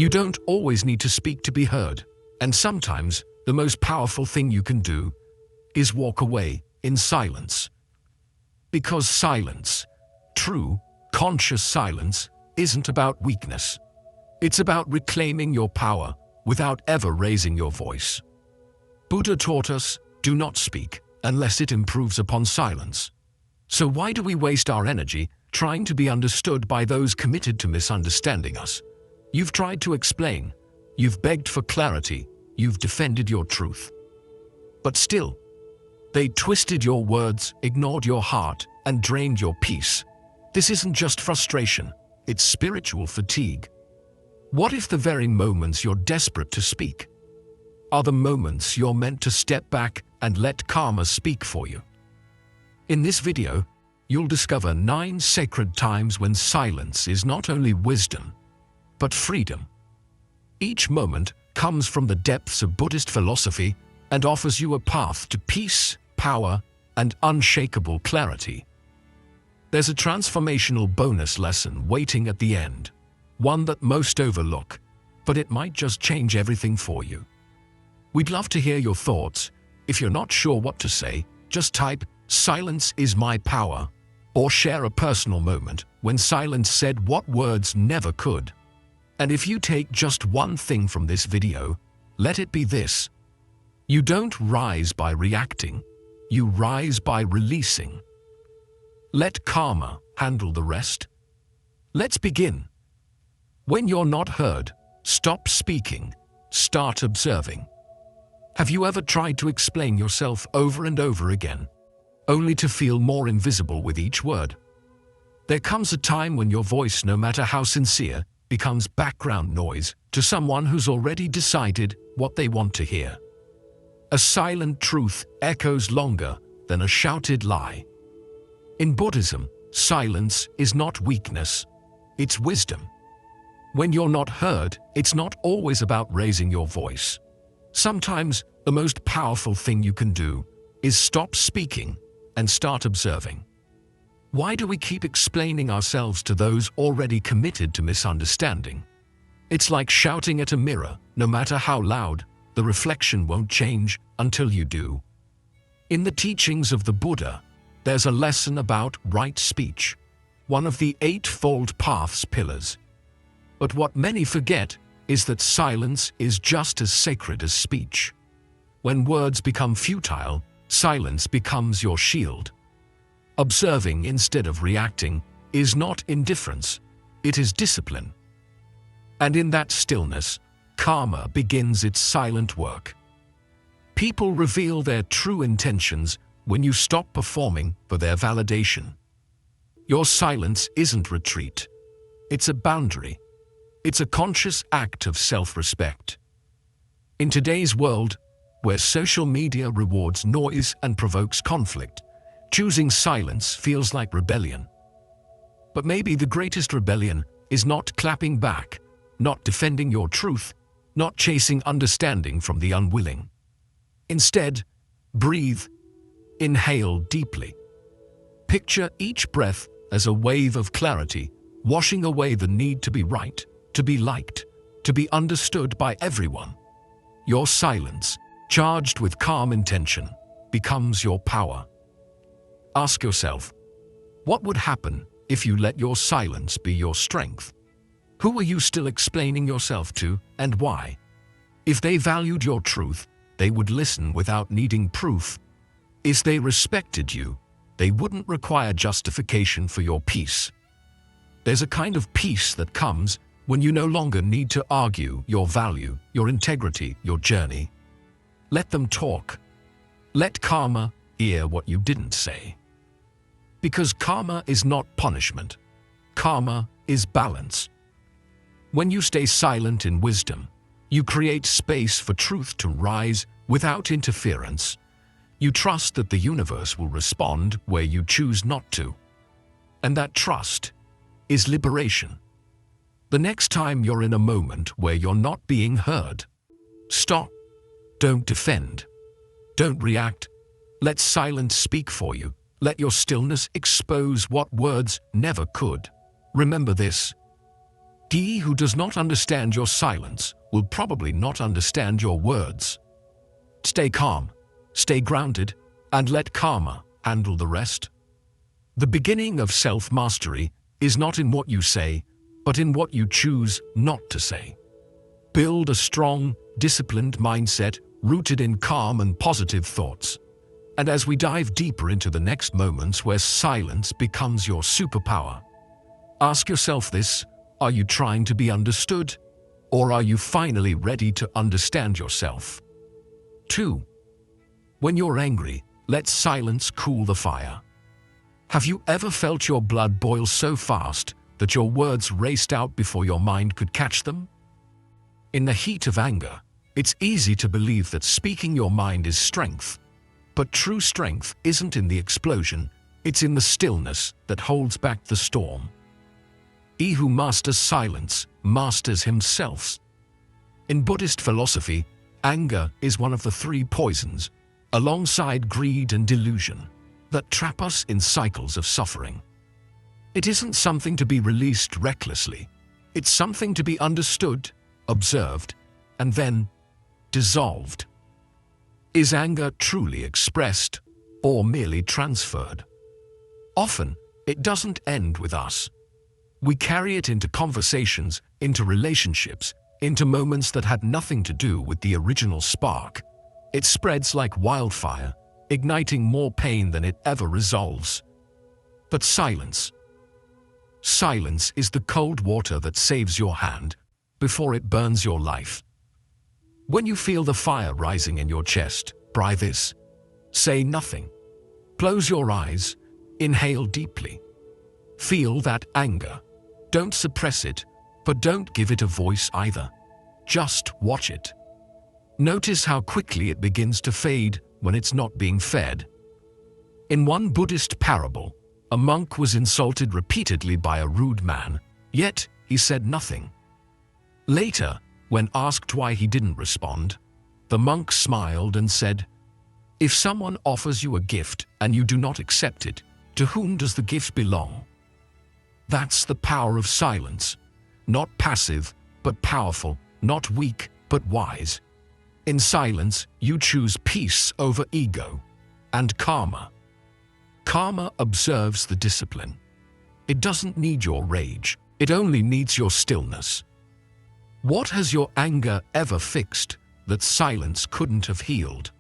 You don't always need to speak to be heard, and sometimes the most powerful thing you can do is walk away in silence. Because silence, true, conscious silence, isn't about weakness. It's about reclaiming your power without ever raising your voice. Buddha taught us, do not speak unless it improves upon silence. So why do we waste our energy trying to be understood by those committed to misunderstanding us? You've tried to explain, you've begged for clarity, you've defended your truth. But still, they twisted your words, ignored your heart, and drained your peace. This isn't just frustration, it's spiritual fatigue. What if the very moments you're desperate to speak are the moments you're meant to step back and let karma speak for you? In this video, you'll discover 9 sacred times when silence is not only wisdom, but freedom. Each moment comes from the depths of Buddhist philosophy and offers you a path to peace, power, and unshakable clarity. There's a transformational bonus lesson waiting at the end, one that most overlook, but it might just change everything for you. We'd love to hear your thoughts. If you're not sure what to say, just type, "Silence is my power," or share a personal moment when silence said what words never could. And if you take just one thing from this video, let it be this: you don't rise by reacting, you rise by releasing. Let karma handle the rest. Let's begin. When you're not heard, stop speaking, start observing. Have you ever tried to explain yourself over and over again, only to feel more invisible with each word? There comes a time when your voice, no matter how sincere, becomes background noise to someone who's already decided what they want to hear. A silent truth echoes longer than a shouted lie. In Buddhism, silence is not weakness, it's wisdom. When you're not heard, it's not always about raising your voice. Sometimes the most powerful thing you can do is stop speaking and start observing. Why do we keep explaining ourselves to those already committed to misunderstanding? It's like shouting at a mirror. No matter how loud, the reflection won't change until you do. In the teachings of the Buddha, there's a lesson about right speech, one of the Eightfold Path's pillars. But what many forget is that silence is just as sacred as speech. When words become futile, silence becomes your shield. Observing instead of reacting is not indifference, it is discipline. And in that stillness, karma begins its silent work. People reveal their true intentions when you stop performing for their validation. Your silence isn't retreat, it's a boundary. It's a conscious act of self-respect. In today's world, where social media rewards noise and provokes conflict, choosing silence feels like rebellion. But maybe the greatest rebellion is not clapping back, not defending your truth, not chasing understanding from the unwilling. Instead, breathe, inhale deeply. Picture each breath as a wave of clarity, washing away the need to be right, to be liked, to be understood by everyone. Your silence, charged with calm intention, becomes your power. Ask yourself, what would happen if you let your silence be your strength? Who are you still explaining yourself to, and why? If they valued your truth, they would listen without needing proof. If they respected you, they wouldn't require justification for your peace. There's a kind of peace that comes when you no longer need to argue your value, your integrity, your journey. Let them talk. Let karma hear what you didn't say. Because karma is not punishment. Karma is balance. When you stay silent in wisdom, you create space for truth to rise without interference. You trust that the universe will respond where you choose not to. And that trust is liberation. The next time you're in a moment where you're not being heard, stop. Don't defend. Don't react. Let silence speak for you. Let your stillness expose what words never could. Remember this: He who does not understand your silence will probably not understand your words. Stay calm, stay grounded, and let karma handle the rest. The beginning of self-mastery is not in what you say, but in what you choose not to say. Build a strong, disciplined mindset rooted in calm and positive thoughts. And as we dive deeper into the next moments where silence becomes your superpower, ask yourself this: are you trying to be understood, or are you finally ready to understand yourself? 2. When you're angry, let silence cool the fire. Have you ever felt your blood boil so fast that your words raced out before your mind could catch them? In the heat of anger, it's easy to believe that speaking your mind is strength. But true strength isn't in the explosion, it's in the stillness that holds back the storm. He who masters silence masters himself. In Buddhist philosophy, anger is one of the 3 poisons, alongside greed and delusion, that trap us in cycles of suffering. It isn't something to be released recklessly. It's something to be understood, observed, and then dissolved. Is anger truly expressed or merely transferred? Often, it doesn't end with us. We carry it into conversations, into relationships, into moments that had nothing to do with the original spark. It spreads like wildfire, igniting more pain than it ever resolves. But silence is the cold water that saves your hand before it burns your life. When you feel the fire rising in your chest, breathe this. Say nothing. Close your eyes. Inhale deeply. Feel that anger. Don't suppress it, but don't give it a voice either. Just watch it. Notice how quickly it begins to fade when it's not being fed. In one Buddhist parable, a monk was insulted repeatedly by a rude man, yet he said nothing. Later, when asked why he didn't respond, the monk smiled and said, "If someone offers you a gift and you do not accept it, to whom does the gift belong?" That's the power of silence. Not passive, but powerful. Not weak, but wise. In silence, you choose peace over ego. And karma. Karma observes the discipline. It doesn't need your rage. It only needs your stillness. What has your anger ever fixed that silence couldn't have healed?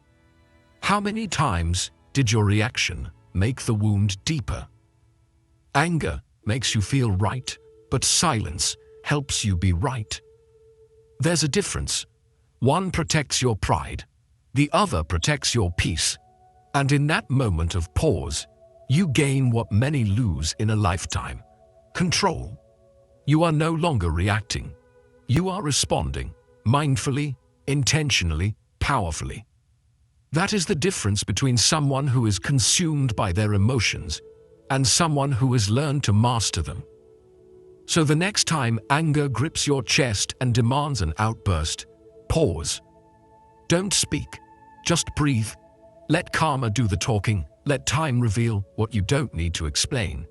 How many times did your reaction make the wound deeper? Anger makes you feel right, but silence helps you be right. There's a difference. One protects your pride, the other protects your peace. And in that moment of pause, you gain what many lose in a lifetime: control. You are no longer reacting. You are responding, mindfully, intentionally, powerfully. That is the difference between someone who is consumed by their emotions and someone who has learned to master them. So the next time anger grips your chest and demands an outburst, pause. Don't speak, just breathe. Let karma do the talking. Let time reveal what you don't need to explain.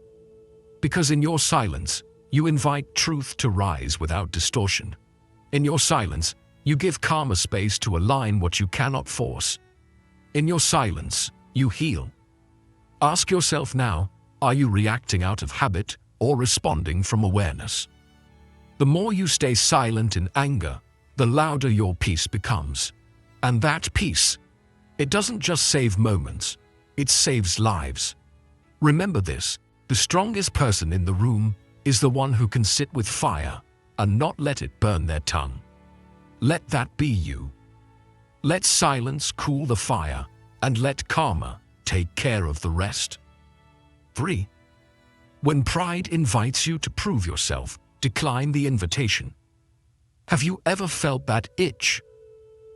Because in your silence, you invite truth to rise without distortion. In your silence, you give karma space to align what you cannot force. In your silence, you heal. Ask yourself now, are you reacting out of habit or responding from awareness? The more you stay silent in anger, the louder your peace becomes. And that peace, it doesn't just save moments, it saves lives. Remember this: the strongest person in the room is the one who can sit with fire and not let it burn their tongue. Let that be you. Let silence cool the fire and let karma take care of the rest. 3. When pride invites you to prove yourself, decline the invitation. Have you ever felt that itch?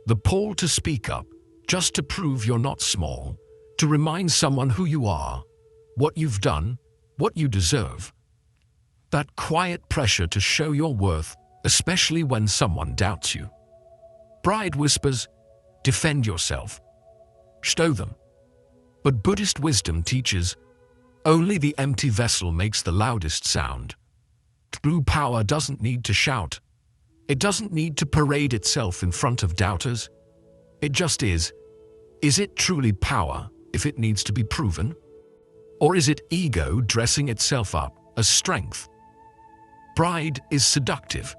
The pull to speak up, just to prove you're not small, to remind someone who you are, what you've done, what you deserve. That quiet pressure to show your worth, especially when someone doubts you. Pride whispers, defend yourself. Stow them. But Buddhist wisdom teaches, only the empty vessel makes the loudest sound. True power doesn't need to shout. It doesn't need to parade itself in front of doubters. It just is. Is it truly power if it needs to be proven? Or is it ego dressing itself up as strength? Pride is seductive.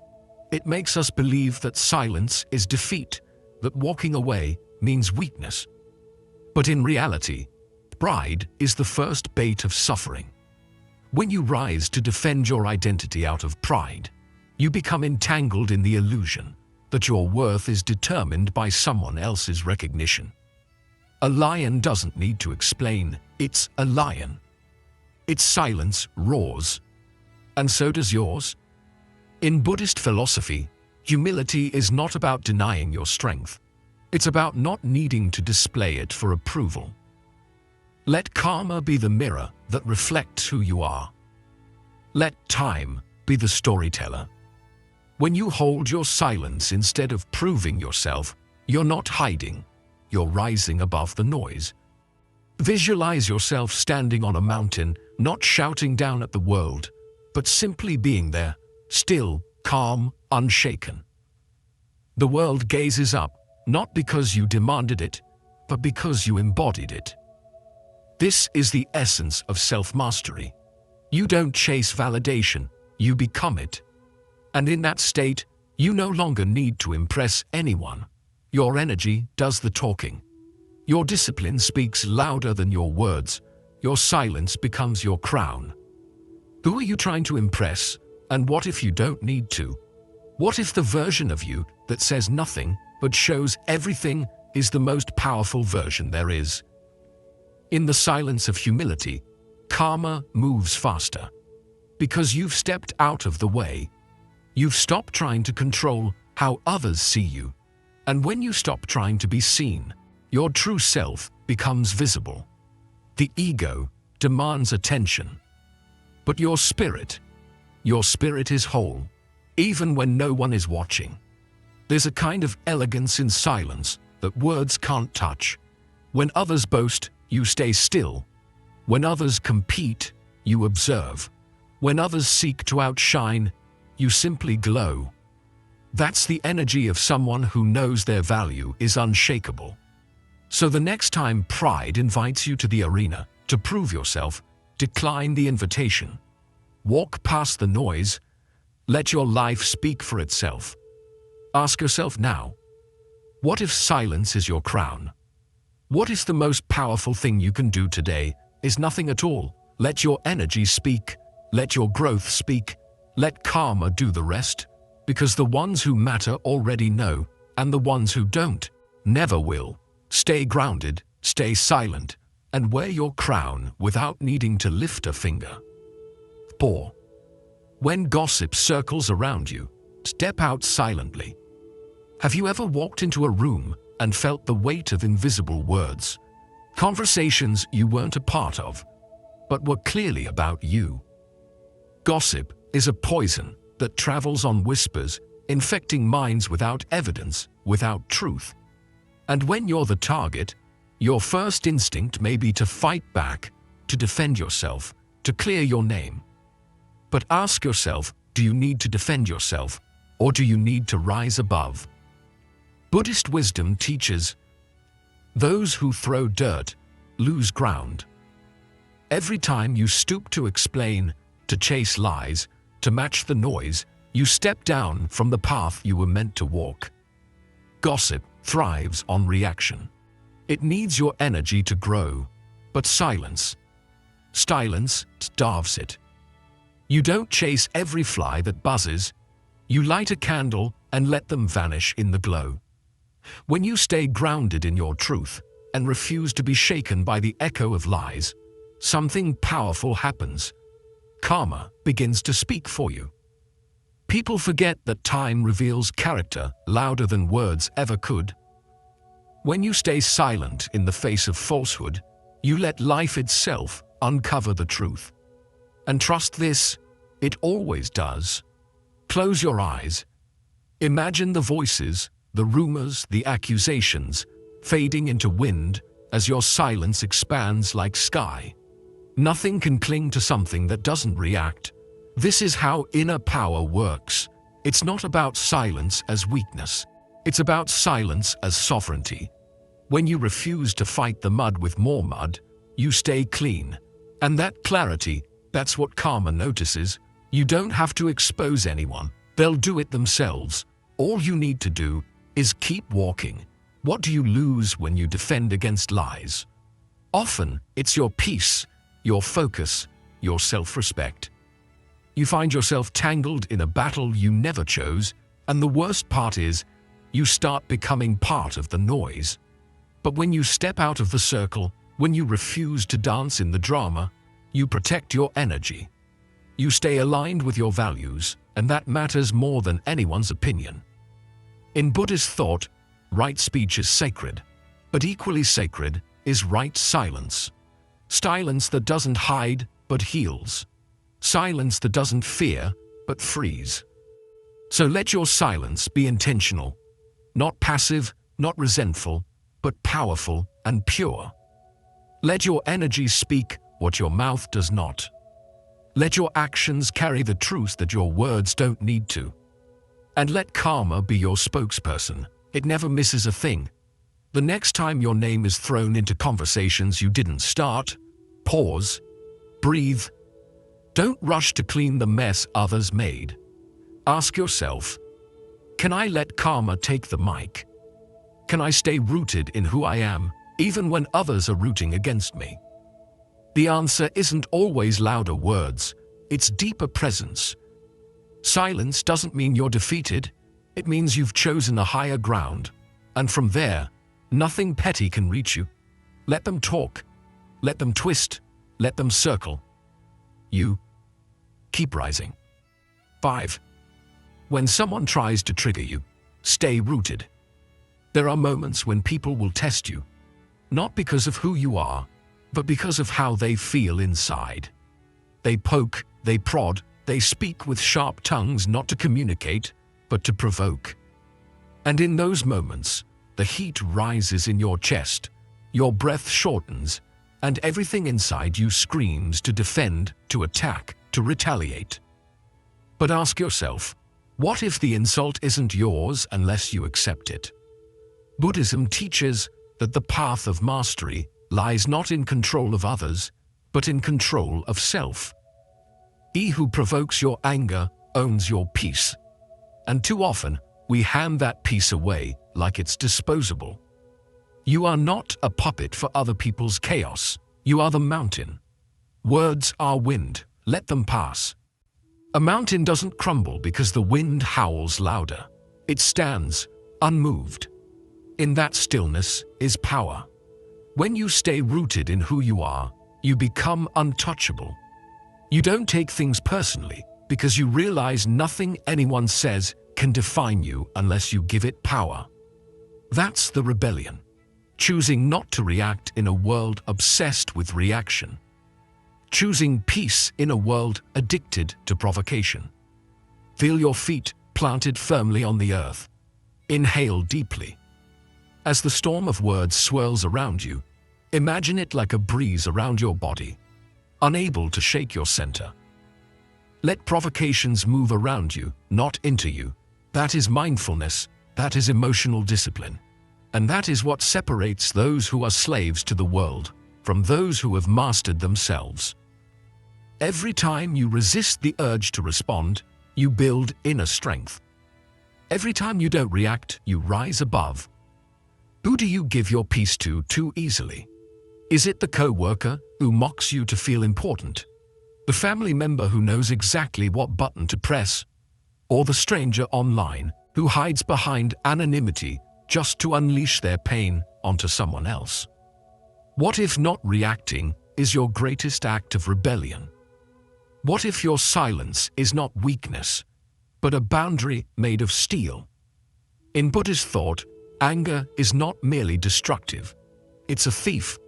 It makes us believe that silence is defeat, that walking away means weakness. But in reality, pride is the first bait of suffering. When you rise to defend your identity out of pride, you become entangled in the illusion that your worth is determined by someone else's recognition. A lion doesn't need to explain it's a lion. Its silence roars, and so does yours. In Buddhist philosophy, humility is not about denying your strength. It's about not needing to display it for approval. Let karma be the mirror that reflects who you are. Let time be the storyteller. When you hold your silence instead of proving yourself, you're not hiding, you're rising above the noise. Visualize yourself standing on a mountain, not shouting down at the world, but simply being there, still, calm, unshaken. The world gazes up, not because you demanded it, but because you embodied it. This is the essence of self-mastery. You don't chase validation, you become it. And in that state, you no longer need to impress anyone. Your energy does the talking. Your discipline speaks louder than your words. Your silence becomes your crown. Who are you trying to impress? And what if you don't need to? What if the version of you that says nothing but shows everything is the most powerful version there is? In the silence of humility, karma moves faster. Because you've stepped out of the way. You've stopped trying to control how others see you. And when you stop trying to be seen, your true self becomes visible. The ego demands attention. But your spirit is whole, even when no one is watching. There's a kind of elegance in silence that words can't touch. When others boast, you stay still. When others compete, you observe. When others seek to outshine, you simply glow. That's the energy of someone who knows their value is unshakable. So the next time pride invites you to the arena to prove yourself, decline the invitation. Walk past the noise. Let your life speak for itself. Ask yourself now, what if silence is your crown? What if the most powerful thing you can do today is nothing at all? Let your energy speak. Let your growth speak. Let karma do the rest. Because the ones who matter already know, and the ones who don't, never will. Stay grounded, stay silent, and wear your crown without needing to lift a finger. 4. When gossip circles around you, step out silently. Have you ever walked into a room and felt the weight of invisible words? Conversations you weren't a part of, but were clearly about you. Gossip is a poison that travels on whispers, infecting minds without evidence, without truth. And when you're the target, your first instinct may be to fight back, to defend yourself, to clear your name. But ask yourself, do you need to defend yourself, or do you need to rise above? Buddhist wisdom teaches, those who throw dirt lose ground. Every time you stoop to explain, to chase lies, to match the noise, you step down from the path you were meant to walk. Gossip thrives on reaction. It needs your energy to grow, but silence starves it. You don't chase every fly that buzzes. You light a candle and let them vanish in the glow. When you stay grounded in your truth and refuse to be shaken by the echo of lies, something powerful happens. Karma begins to speak for you. People forget that time reveals character louder than words ever could. When you stay silent in the face of falsehood, you let life itself uncover the truth. And trust this, it always does. Close your eyes. Imagine the voices, the rumors, the accusations, fading into wind as your silence expands like sky. Nothing can cling to something that doesn't react. This is how inner power works. It's not about silence as weakness. It's about silence as sovereignty. When you refuse to fight the mud with more mud, you stay clean. And that clarity, that's what karma notices. You don't have to expose anyone. They'll do it themselves. All you need to do is keep walking. What do you lose when you defend against lies? Often, it's your peace, your focus, your self-respect. You find yourself tangled in a battle you never chose, and the worst part is, you start becoming part of the noise. But when you step out of the circle, when you refuse to dance in the drama, you protect your energy. You stay aligned with your values, and that matters more than anyone's opinion. In Buddhist thought, right speech is sacred, but equally sacred is right silence. Silence that doesn't hide but heals. Silence that doesn't fear but frees. So let your silence be intentional, not passive, not resentful, but powerful and pure. Let your energy speak what your mouth does not. Let your actions carry the truth that your words don't need to. And let karma be your spokesperson. It never misses a thing. The next time your name is thrown into conversations you didn't start, pause, breathe. Don't rush to clean the mess others made. Ask yourself, can I let karma take the mic? Can I stay rooted in who I am, even when others are rooting against me? The answer isn't always louder words, it's deeper presence. Silence doesn't mean you're defeated, it means you've chosen a higher ground. And from there, nothing petty can reach you. Let them talk, let them twist, let them circle. You keep rising. 5. When someone tries to trigger you, stay rooted. There are moments when people will test you, not because of who you are, but because of how they feel inside. They poke, they prod, they speak with sharp tongues not to communicate, but to provoke. And in those moments, the heat rises in your chest, your breath shortens, and everything inside you screams to defend, to attack, to retaliate. But ask yourself, what if the insult isn't yours unless you accept it? Buddhism teaches that the path of mastery lies not in control of others, but in control of self. He who provokes your anger owns your peace. And too often, we hand that peace away like it's disposable. You are not a puppet for other people's chaos. You are the mountain. Words are wind. Let them pass. A mountain doesn't crumble because the wind howls louder. It stands, unmoved. In that stillness is power. When you stay rooted in who you are, you become untouchable. You don't take things personally because you realize nothing anyone says can define you unless you give it power. That's the rebellion. Choosing not to react in a world obsessed with reaction. Choosing peace in a world addicted to provocation. Feel your feet planted firmly on the earth. Inhale deeply. As the storm of words swirls around you, imagine it like a breeze around your body, unable to shake your center. Let provocations move around you, not into you. That is mindfulness, that is emotional discipline. And that is what separates those who are slaves to the world from those who have mastered themselves. Every time you resist the urge to respond, you build inner strength. Every time you don't react, you rise above. Who do you give your peace to too easily? Is it the co-worker who mocks you to feel important? The family member who knows exactly what button to press? Or the stranger online who hides behind anonymity just to unleash their pain onto someone else? What if not reacting is your greatest act of rebellion? What if your silence is not weakness, but a boundary made of steel? In Buddhist thought, anger is not merely destructive. It's a thief.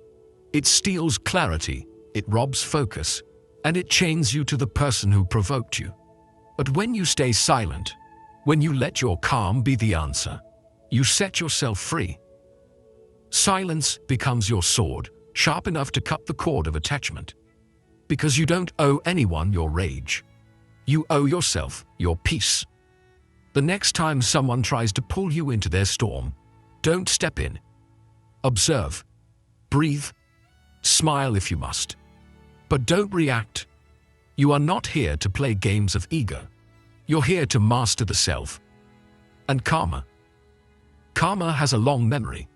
It steals clarity, it robs focus, and it chains you to the person who provoked you. But when you stay silent, when you let your calm be the answer, you set yourself free. Silence becomes your sword, sharp enough to cut the cord of attachment. Because you don't owe anyone your rage. You owe yourself your peace. The next time someone tries to pull you into their storm, don't step in. Observe, breathe, smile if you must. But don't react. You are not here to play games of ego. You're here to master the self. And karma. Karma has a long memory.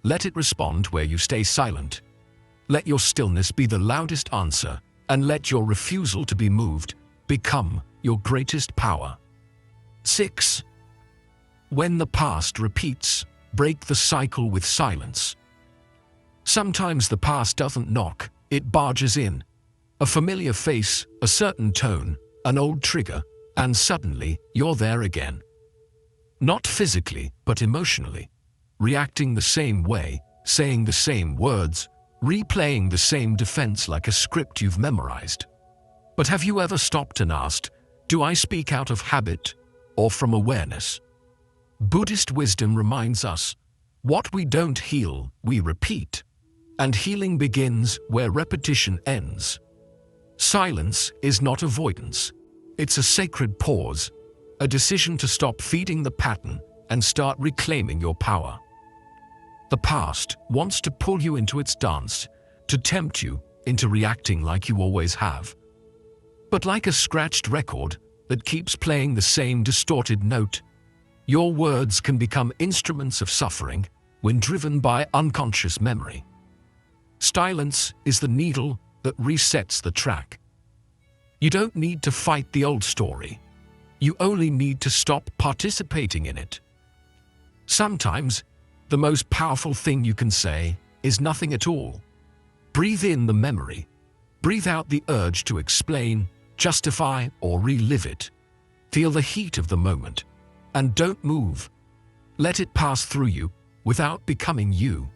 Let it respond where you stay silent. Let your stillness be the loudest answer, and let your refusal to be moved become your greatest power. 6. When the past repeats, break the cycle with silence. Sometimes the past doesn't knock, it barges in. A familiar face, a certain tone, an old trigger, and suddenly you're there again. Not physically, but emotionally. Reacting the same way, saying the same words, replaying the same defense like a script you've memorized. But have you ever stopped and asked, do I speak out of habit or from awareness? Buddhist wisdom reminds us, what we don't heal, we repeat. And healing begins where repetition ends. Silence is not avoidance. It's a sacred pause, a decision to stop feeding the pattern and start reclaiming your power. The past wants to pull you into its dance, to tempt you into reacting like you always have. But like a scratched record that keeps playing the same distorted note, your words can become instruments of suffering when driven by unconscious memory. Silence is the needle that resets the track. You don't need to fight the old story. You only need to stop participating in it. Sometimes, the most powerful thing you can say is nothing at all. Breathe in the memory. Breathe out the urge to explain, justify, or relive it. Feel the heat of the moment. And don't move. Let it pass through you without becoming you.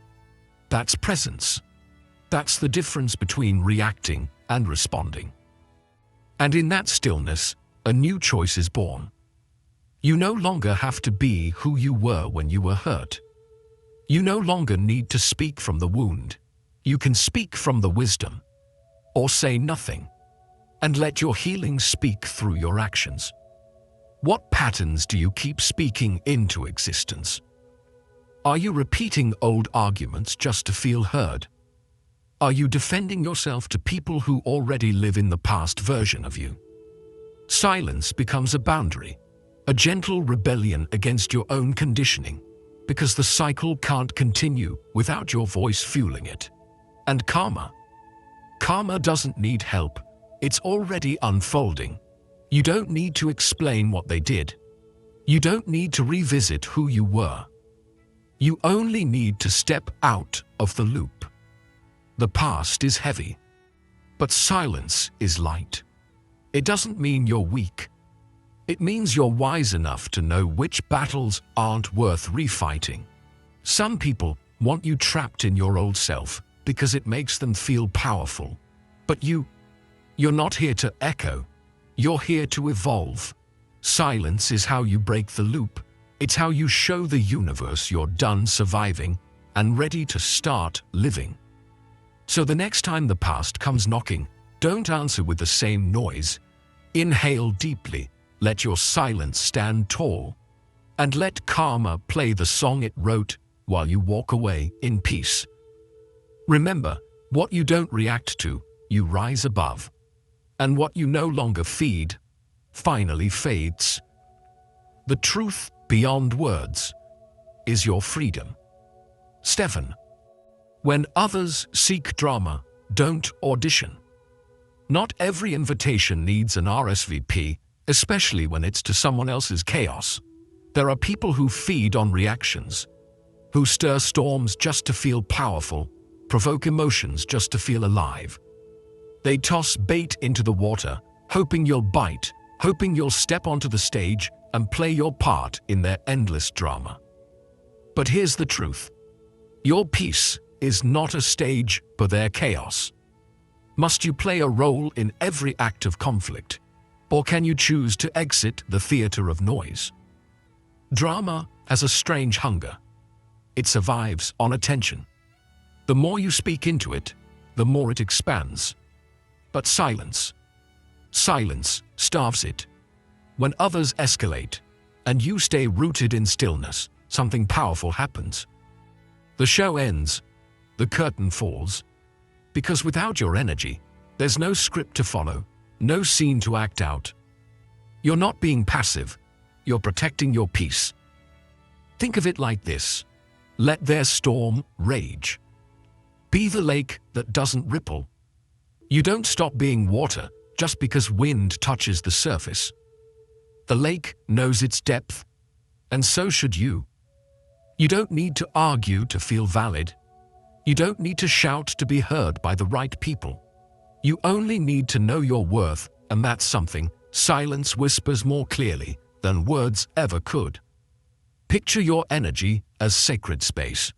That's presence. That's the difference between reacting and responding. And in that stillness, a new choice is born. You no longer have to be who you were when you were hurt. You no longer need to speak from the wound. You can speak from the wisdom. Or say nothing. And let your healing speak through your actions. What patterns do you keep speaking into existence? Are you repeating old arguments just to feel heard? Are you defending yourself to people who already live in the past version of you? Silence becomes a boundary, a gentle rebellion against your own conditioning, because the cycle can't continue without your voice fueling it. And karma? Karma doesn't need help. It's already unfolding. You don't need to explain what they did. You don't need to revisit who you were. You only need to step out of the loop. The past is heavy, but silence is light. It doesn't mean you're weak. It means you're wise enough to know which battles aren't worth refighting. Some people want you trapped in your old self because it makes them feel powerful. But you're not here to echo. You're here to evolve. Silence is how you break the loop. It's how you show the universe you're done surviving and ready to start living. So the next time the past comes knocking, don't answer with the same noise. Inhale deeply, let your silence stand tall, and let karma play the song it wrote while you walk away in peace. Remember, what you don't react to, you rise above. And what you no longer feed, finally fades. The truth beyond words is your freedom. Stephen. When others seek drama, don't audition. Not every invitation needs an RSVP, especially when it's to someone else's chaos. There are people who feed on reactions, who stir storms just to feel powerful, provoke emotions just to feel alive. They toss bait into the water, hoping you'll bite, hoping you'll step onto the stage and play your part in their endless drama. But here's the truth. Your peace is not a stage for their chaos. Must you play a role in every act of conflict, or can you choose to exit the theater of noise? Drama has a strange hunger. It survives on attention. The more you speak into it, the more it expands. But silence silence starves it. When others escalate, and you stay rooted in stillness, something powerful happens. The show ends, the curtain falls, because without your energy, there's no script to follow, no scene to act out. You're not being passive, you're protecting your peace. Think of it like this: let their storm rage. Be the lake that doesn't ripple. You don't stop being water just because wind touches the surface. The lake knows its depth, and so should you. You don't need to argue to feel valid. You don't need to shout to be heard by the right people. You only need to know your worth, and that's something silence whispers more clearly than words ever could. Picture your energy as sacred space.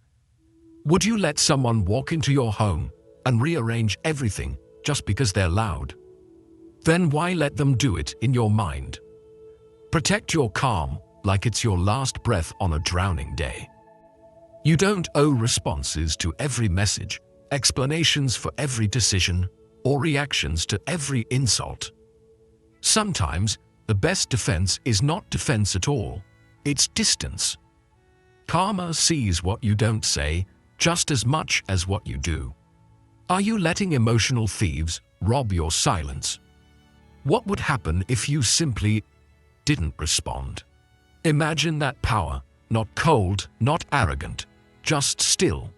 Would you let someone walk into your home and rearrange everything just because they're loud? Then why let them do it in your mind? Protect your calm like it's your last breath on a drowning day. You don't owe responses to every message, explanations for every decision, or reactions to every insult. Sometimes, the best defense is not defense at all, it's distance. Karma sees what you don't say just as much as what you do. Are you letting emotional thieves rob your silence? What would happen if you simply didn't respond? Imagine that power, not cold, not arrogant, just still.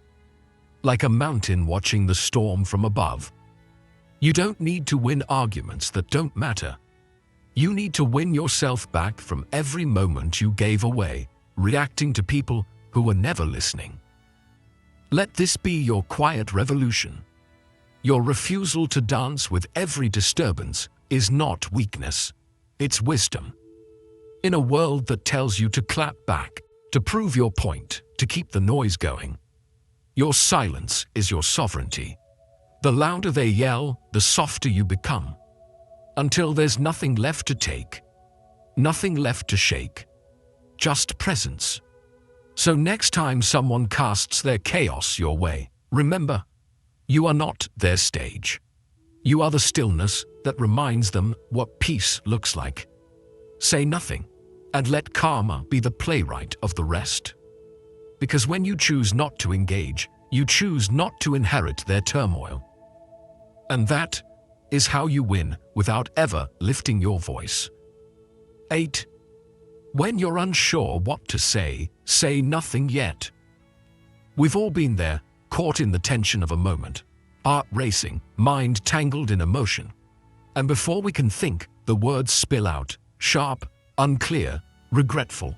Like a mountain watching the storm from above. You don't need to win arguments that don't matter. You need to win yourself back from every moment you gave away, reacting to people who were never listening. Let this be your quiet revolution. Your refusal to dance with every disturbance is not weakness, it's wisdom. In a world that tells you to clap back, to prove your point, to keep the noise going, your silence is your sovereignty. The louder they yell, the softer you become. Until there's nothing left to take, nothing left to shake, just presence. So next time someone casts their chaos your way, remember, you are not their stage. You are the stillness that reminds them what peace looks like. Say nothing, and let karma be the playwright of the rest. Because when you choose not to engage, you choose not to inherit their turmoil. And that is how you win without ever lifting your voice. 8. When you're unsure what to say nothing yet. We've all been there, caught in the tension of a moment, heart racing, mind tangled in emotion. And before we can think, the words spill out, sharp, unclear, regretful.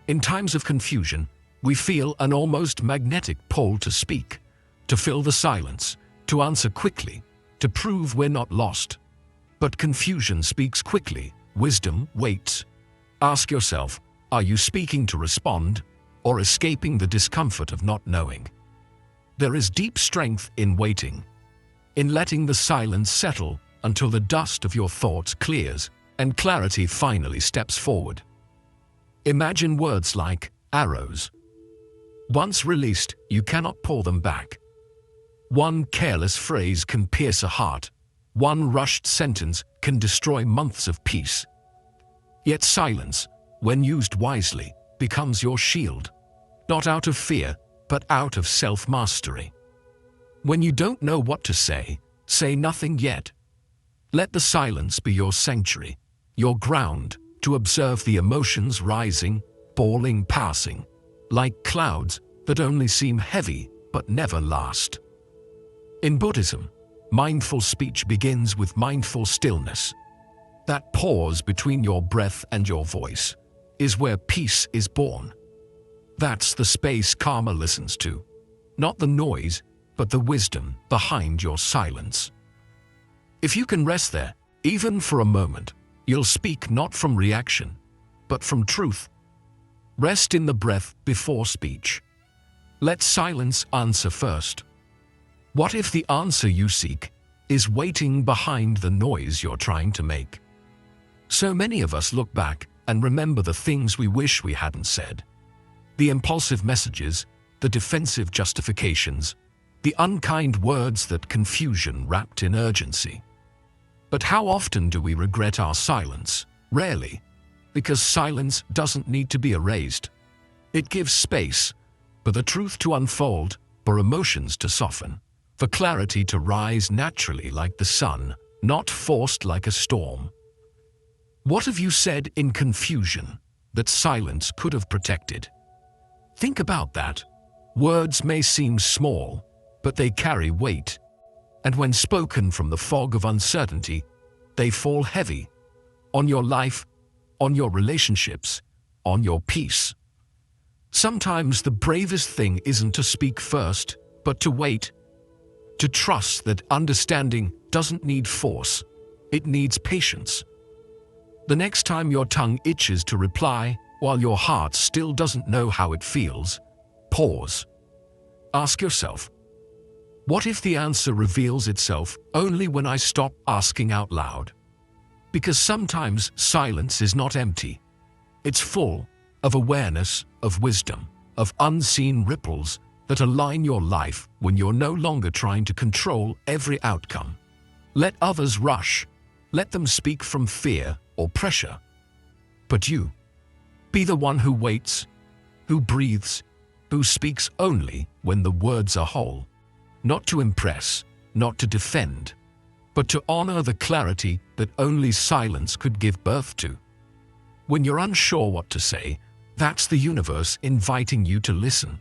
In times of confusion, we feel an almost magnetic pull to speak, to fill the silence, to answer quickly, to prove we're not lost. But confusion speaks quickly, wisdom waits. Ask yourself, are you speaking to respond, or escaping the discomfort of not knowing? There is deep strength in waiting, in letting the silence settle until the dust of your thoughts clears and clarity finally steps forward. Imagine words like arrows. Once released, you cannot pull them back. One careless phrase can pierce a heart. One rushed sentence can destroy months of peace. Yet silence, when used wisely, becomes your shield, not out of fear, but out of self-mastery. When you don't know what to say nothing yet. Let the silence be your sanctuary, your ground to observe the emotions rising, falling, passing, like clouds that only seem heavy but never last. In Buddhism, mindful speech begins with mindful stillness. That pause between your breath and your voice is where peace is born. That's the space karma listens to, not the noise, but the wisdom behind your silence. If you can rest there, even for a moment, you'll speak not from reaction, but from truth. Rest in the breath before speech. Let silence answer first. What if the answer you seek is waiting behind the noise you're trying to make? So many of us look back and remember the things we wish we hadn't said. The impulsive messages, the defensive justifications, the unkind words that confusion wrapped in urgency. But how often do we regret our silence? Rarely, because silence doesn't need to be erased. It gives space for the truth to unfold, for emotions to soften, for clarity to rise naturally like the sun, not forced like a storm. What have you said in confusion that silence could have protected? Think about that. Words may seem small, but they carry weight. And when spoken from the fog of uncertainty, they fall heavy on your life, on your relationships, on your peace. Sometimes the bravest thing isn't to speak first, but to wait, to trust that understanding doesn't need force, it needs patience. The next time your tongue itches to reply, while your heart still doesn't know how it feels, pause. Ask yourself, what if the answer reveals itself only when I stop asking out loud? Because sometimes silence is not empty. It's full of awareness, of wisdom, of unseen ripples that align your life when you're no longer trying to control every outcome. Let others rush. Let them speak from fear or pressure. But you, be the one who waits, who breathes, who speaks only when the words are whole. Not to impress, not to defend, but to honor the clarity that only silence could give birth to. When you're unsure what to say, that's the universe inviting you to listen,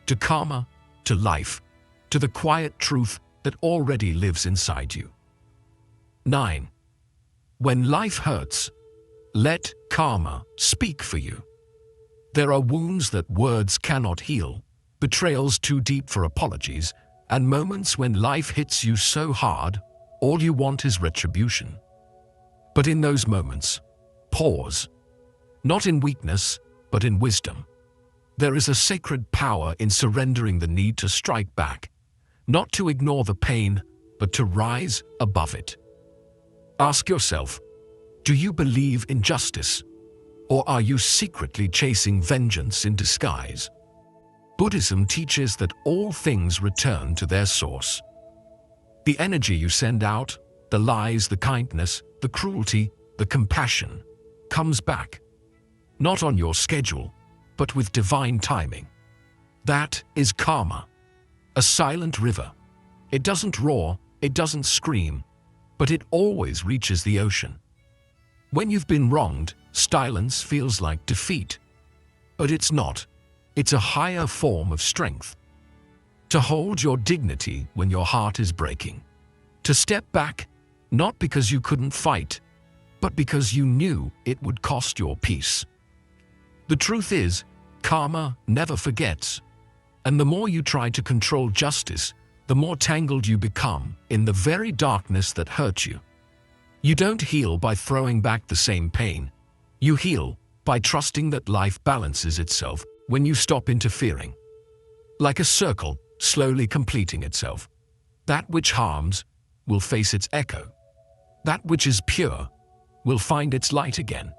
to karma, to life, to the quiet truth that already lives inside you. 9. When life hurts, let karma speak for you. There are wounds that words cannot heal, betrayals too deep for apologies, and moments when life hits you so hard, all you want is retribution. But in those moments, pause. Not in weakness, but in wisdom. There is a sacred power in surrendering the need to strike back, not to ignore the pain, but to rise above it. Ask yourself, do you believe in justice, or are you secretly chasing vengeance in disguise? Buddhism teaches that all things return to their source. The energy you send out, the lies, the kindness, the cruelty, the compassion, comes back. Not on your schedule, but with divine timing. That is karma, a silent river. It doesn't roar, it doesn't scream, but it always reaches the ocean. When you've been wronged, silence feels like defeat. But it's not. It's a higher form of strength. To hold your dignity when your heart is breaking. To step back, not because you couldn't fight, but because you knew it would cost your peace. The truth is, karma never forgets. And the more you try to control justice, the more tangled you become in the very darkness that hurt you. You don't heal by throwing back the same pain. You heal by trusting that life balances itself when you stop interfering. Like a circle slowly completing itself. That which harms will face its echo. That which is pure will find its light again.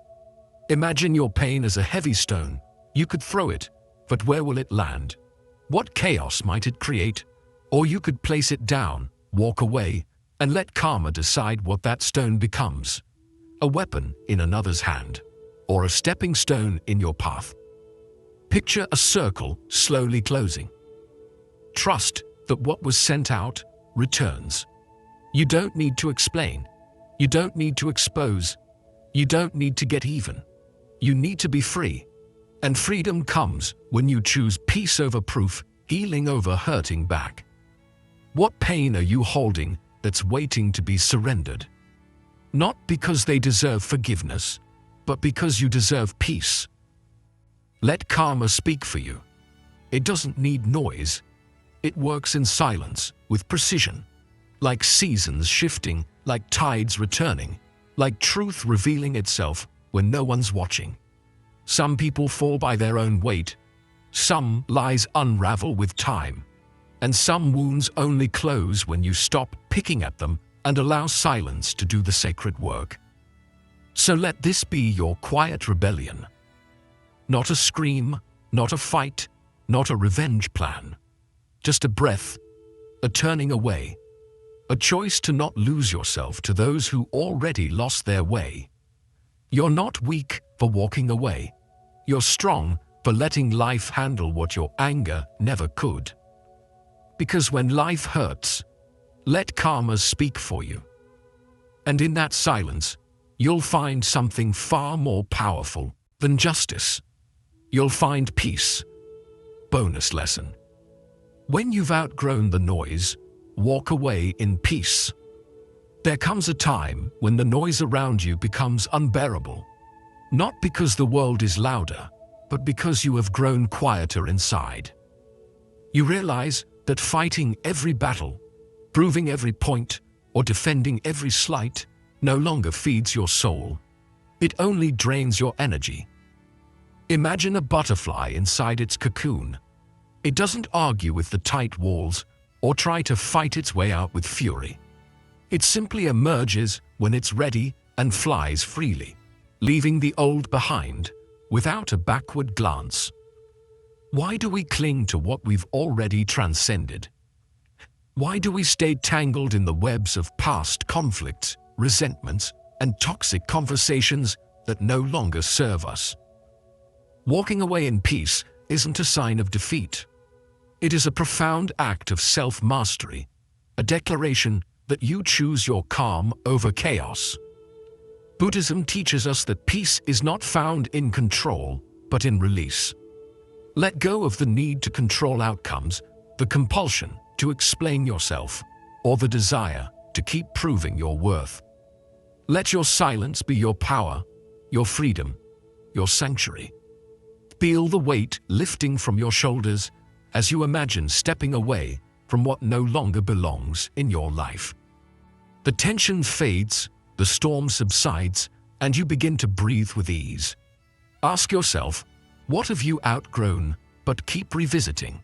Imagine your pain as a heavy stone. You could throw it, but where will it land? What chaos might it create? Or you could place it down, walk away, and let karma decide what that stone becomes. A weapon in another's hand, or a stepping stone in your path. Picture a circle slowly closing. Trust that what was sent out returns. You don't need to explain. You don't need to expose. You don't need to get even. You need to be free. And freedom comes when you choose peace over proof, healing over hurting back. What pain are you holding that's waiting to be surrendered? Not because they deserve forgiveness, but because you deserve peace. Let karma speak for you. It doesn't need noise. It works in silence, with precision. Like seasons shifting, like tides returning, like truth revealing itself when no one's watching. Some people fall by their own weight. Some lies unravel with time. And some wounds only close when you stop picking at them and allow silence to do the sacred work. So let this be your quiet rebellion. Not a scream, not a fight, not a revenge plan. Just a breath, a turning away, a choice to not lose yourself to those who already lost their way. You're not weak for walking away. You're strong for letting life handle what your anger never could. Because when life hurts, let karma speak for you. And in that silence, you'll find something far more powerful than justice. You'll find peace. Bonus lesson. When you've outgrown the noise, walk away in peace. There comes a time when the noise around you becomes unbearable, not because the world is louder, but because you have grown quieter inside. You realize that fighting every battle, proving every point, or defending every slight no longer feeds your soul. It only drains your energy. Imagine a butterfly inside its cocoon. It doesn't argue with the tight walls or try to fight its way out with fury. It simply emerges when it's ready and flies freely, leaving the old behind without a backward glance. Why do we cling to what we've already transcended? Why do we stay tangled in the webs of past conflicts, resentments, and toxic conversations that no longer serve us? Walking away in peace isn't a sign of defeat. It is a profound act of self-mastery, a declaration that you choose your calm over chaos. Buddhism teaches us that peace is not found in control, but in release. Let go of the need to control outcomes, the compulsion to explain yourself, or the desire to keep proving your worth. Let your silence be your power, your freedom, your sanctuary. Feel the weight lifting from your shoulders as you imagine stepping away from what no longer belongs in your life. The tension fades, the storm subsides, and you begin to breathe with ease. Ask yourself, what have you outgrown but keep revisiting?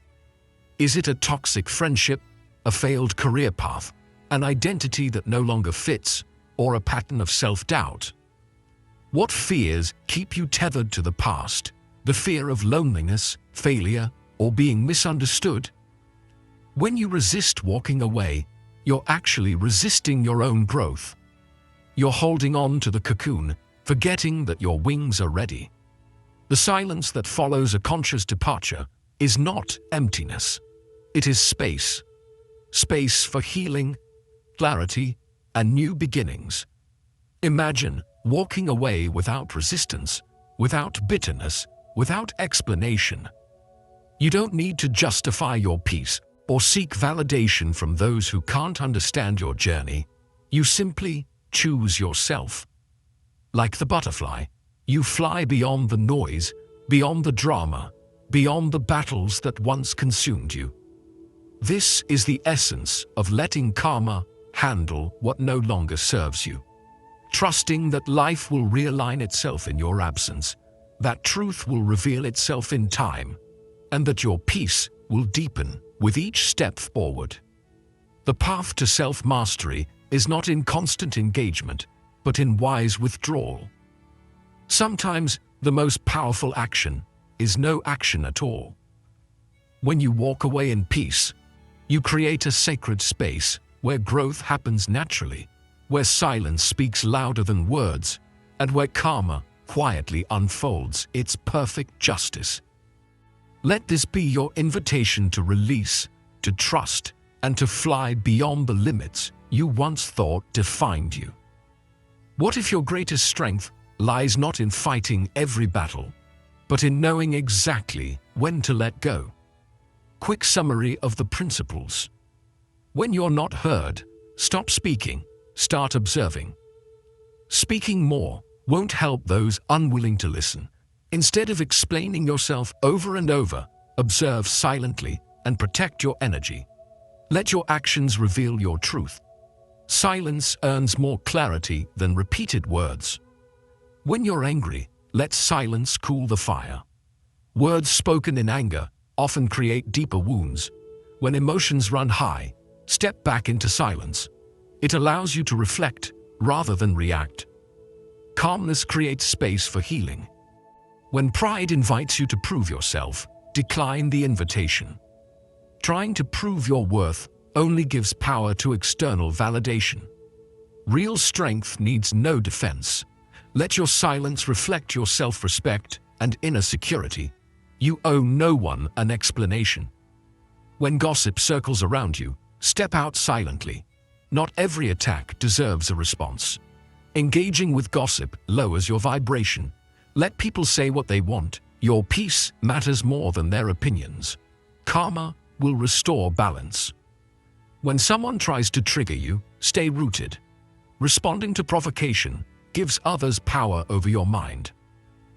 Is it a toxic friendship, a failed career path, an identity that no longer fits, or a pattern of self-doubt? What fears keep you tethered to the past? The fear of loneliness, failure, or being misunderstood? When you resist walking away, you're actually resisting your own growth. You're holding on to the cocoon, forgetting that your wings are ready. The silence that follows a conscious departure is not emptiness. It is space. Space for healing, clarity, and new beginnings. Imagine walking away without resistance, without bitterness, without explanation. You don't need to justify your peace or seek validation from those who can't understand your journey. You simply choose yourself. Like the butterfly, you fly beyond the noise, beyond the drama, beyond the battles that once consumed you. This is the essence of letting karma handle what no longer serves you. Trusting that life will realign itself in your absence, that truth will reveal itself in time, and that your peace will deepen with each step forward. The path to self-mastery is not in constant engagement, but in wise withdrawal. Sometimes the most powerful action is no action at all. When you walk away in peace, you create a sacred space where growth happens naturally, where silence speaks louder than words, and where karma quietly unfolds its perfect justice. Let this be your invitation to release, to trust, and to fly beyond the limits you once thought defined you. What if your greatest strength lies not in fighting every battle, but in knowing exactly when to let go? Quick summary of the principles. When you're not heard, stop speaking, start observing. Speaking more won't help those unwilling to listen. Instead of explaining yourself over and over, observe silently and protect your energy. Let your actions reveal your truth. Silence earns more clarity than repeated words. When you're angry, let silence cool the fire. Words spoken in anger often create deeper wounds. When emotions run high, step back into silence. It allows you to reflect rather than react. Calmness creates space for healing. When pride invites you to prove yourself, decline the invitation. Trying to prove your worth only gives power to external validation. Real strength needs no defense. Let your silence reflect your self-respect and inner security. You owe no one an explanation. When gossip circles around you, step out silently. Not every attack deserves a response. Engaging with gossip lowers your vibration. Let people say what they want. Your peace matters more than their opinions. Karma will restore balance. When someone tries to trigger you, stay rooted. Responding to provocation gives others power over your mind.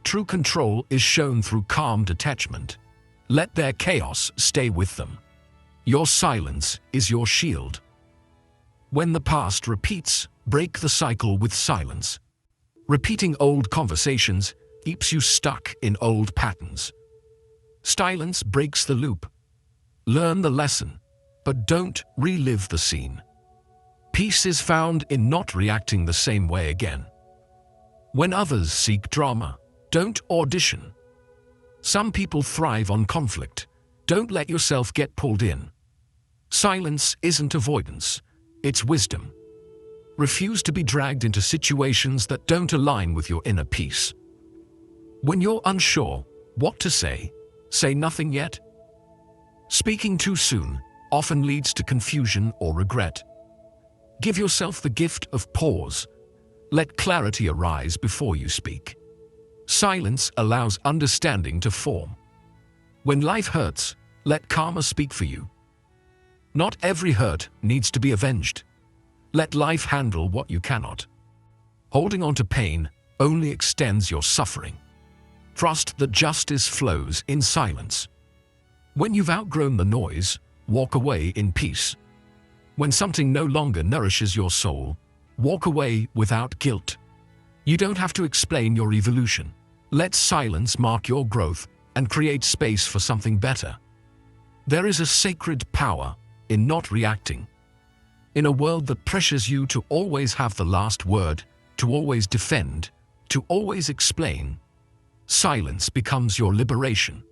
True control is shown through calm detachment. Let their chaos stay with them. Your silence is your shield. When the past repeats, break the cycle with silence. Repeating old conversations keeps you stuck in old patterns. Silence breaks the loop. Learn the lesson, but don't relive the scene. Peace is found in not reacting the same way again. When others seek drama, don't audition. Some people thrive on conflict. Don't let yourself get pulled in. Silence isn't avoidance, it's wisdom. Refuse to be dragged into situations that don't align with your inner peace. When you're unsure what to say nothing yet. Speaking too soon often leads to confusion or regret. Give yourself the gift of pause. Let clarity arise before you speak. Silence allows understanding to form. When life hurts, let karma speak for you. Not every hurt needs to be avenged. Let life handle what you cannot. Holding on to pain only extends your suffering. Trust that justice flows in silence. When you've outgrown the noise, walk away in peace. When something no longer nourishes your soul, walk away without guilt. You don't have to explain your evolution. Let silence mark your growth and create space for something better. There is a sacred power in not reacting. In a world that pressures you to always have the last word, to always defend, to always explain, silence becomes your liberation.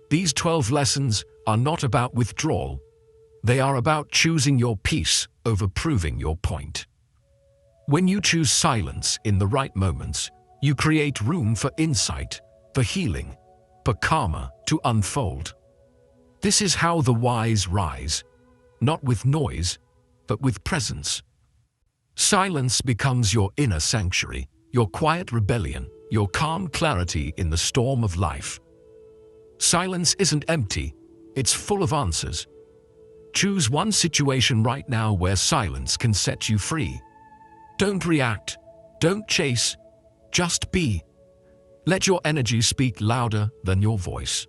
These 12 lessons are not about withdrawal. They are about choosing your peace over proving your point. When you choose silence in the right moments, you create room for insight, for healing, for karma to unfold. This is how the wise rise, not with noise, but with presence. Silence becomes your inner sanctuary, your quiet rebellion, your calm clarity in the storm of life. Silence isn't empty, it's full of answers. Choose one situation right now where silence can set you free. Don't react, don't chase, just be. Let your energy speak louder than your voice.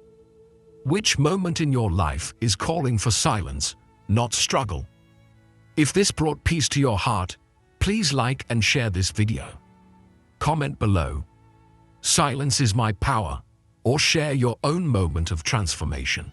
Which moment in your life is calling for silence, not struggle? If this brought peace to your heart, please like and share this video. Comment below, "Silence is my power," or share your own moment of transformation.